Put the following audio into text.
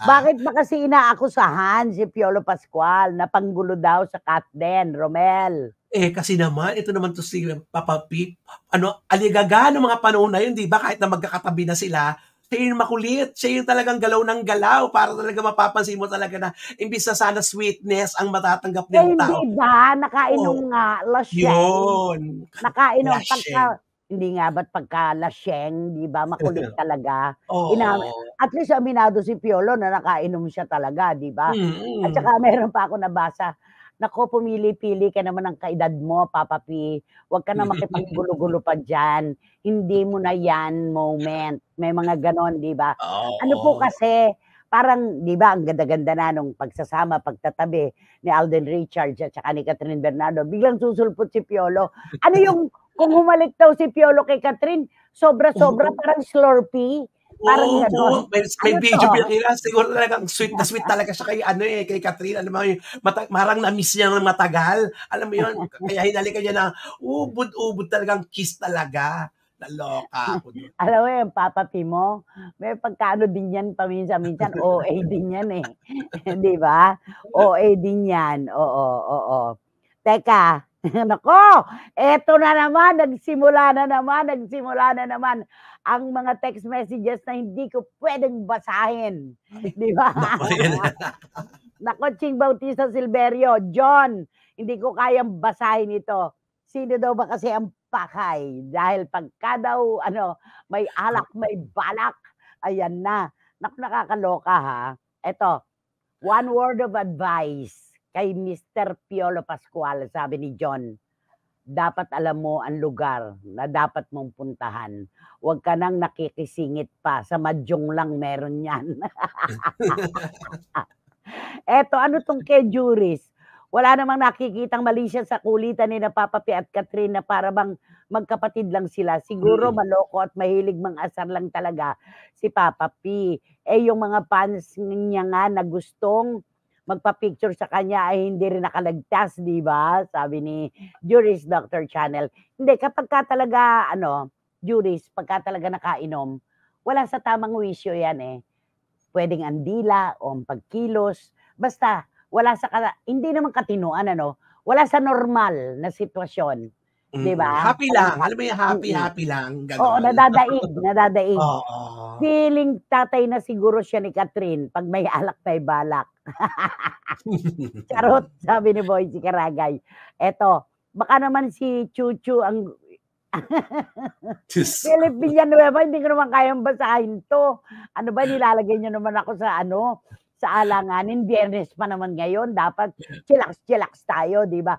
Bakit ba kasi inaakusahan si Piolo Pascual na panggulo daw sa Katden, Romel? Kasi naman, ito naman 'to si Papa P, aligaga nung mga panahon na yun, 'di ba, kahit na magkakatabi na sila, siya yung makulit, siya yung talagang galaw ng galaw para talaga mapapansin mo talaga na imbis na sana sweetness ang matatanggap ng Hindi tao. ba, nakainom Oo, nga, laseng. yun, Nakainom laseng. hindi nga ba't pagka laseng, 'di ba, makulit talaga. Oo, At least aminado si Piolo na nakainom siya talaga, 'di ba? At mm. saka meron pa ako nabasa, naku, pumili-pili ka naman ng kaedad mo, Papa P. Huwag ka na makipaggulo-gulo pa diyan. Hindi mo na 'yan moment. May mga gano'n, 'di ba? Ano po Oo. kasi, parang 'di ba, ang ganda-ganda na nung pagsasama, pagtatabi ni Alden Richards at saka ni Catherine Bernardo. Biglang susulpot si Piolo. Ano yung kung humalik daw si Piolo kay Catherine, sobra-sobra, Oo. parang Slurpee, parang Oo, gano'n. may Ano 'to? video pinakita siguro talagang sweet na sweet talaga siya kay kay Catherine, alam mo yun, parang na-miss niya ng matagal, alam mo yun, kaya hinalikan niya na ubod-ubod talagang kiss talaga. Naloka ako dun. Alam mo yung Papa P mo, may pagkaano din yan paminsan-minsan, OA din yan eh. 'Di ba? OA din yan, oo, oo. Teka, naku, eto na naman, nagsimula na naman ang mga text messages na hindi ko puwedeng basahin, 'di ba? Naku, ayan na. Naku, Ching Bautista Silverio, John, hindi ko kayang basahin ito. Sino daw ba kasi ang pakay? Dahil pagka daw may alak, may balak, ayan na. Naku, nakakaloka ha. Eto, one word of advice kay Mr. Piolo Pascual, sabi ni John. Dapat alam mo ang lugar na dapat mong puntahan. Huwag ka nang nakikisingit pa. Sa madyong lang meron yan. Eto, ano 'tong kay Juris? Wala namang nakikitang mali siya sa kulitan ni na Papa P at Catherine na para bang magkapatid lang sila. Siguro Mm. maloko at mahilig mang-asar lang talaga si Papa P. Yung mga fans niya nga na gustong magpa-picture sa kanya ay hindi rin nakalagtas, 'di ba? Sabi ni Juris Doctor Channel. Hindi, kapagka talaga Juris, pagka talaga nakainom, wala sa tamang wisyo 'yan eh. Puwedeng ang dila o ang pagkilos, basta wala sa hindi naman katinuan wala sa normal na sitwasyon, 'di ba? Happy Walang lang, alam mo yung happy-happy lang, oo, gano'n. nadadaig. Oo. Feeling tatay na siguro siya ni Catherine 'pag may alak, may balak. Charot, sabi ni Boycie Karagay. Eto, baka naman si Chuchu ang Diyos ko. Philip Villanueva, hindi ko naman kayang basahin 'to. Ano ba, nilalagay niyo naman ako sa alanganin, Biyernes pa naman ngayon, dapat chillax-chillax tayo, 'di ba?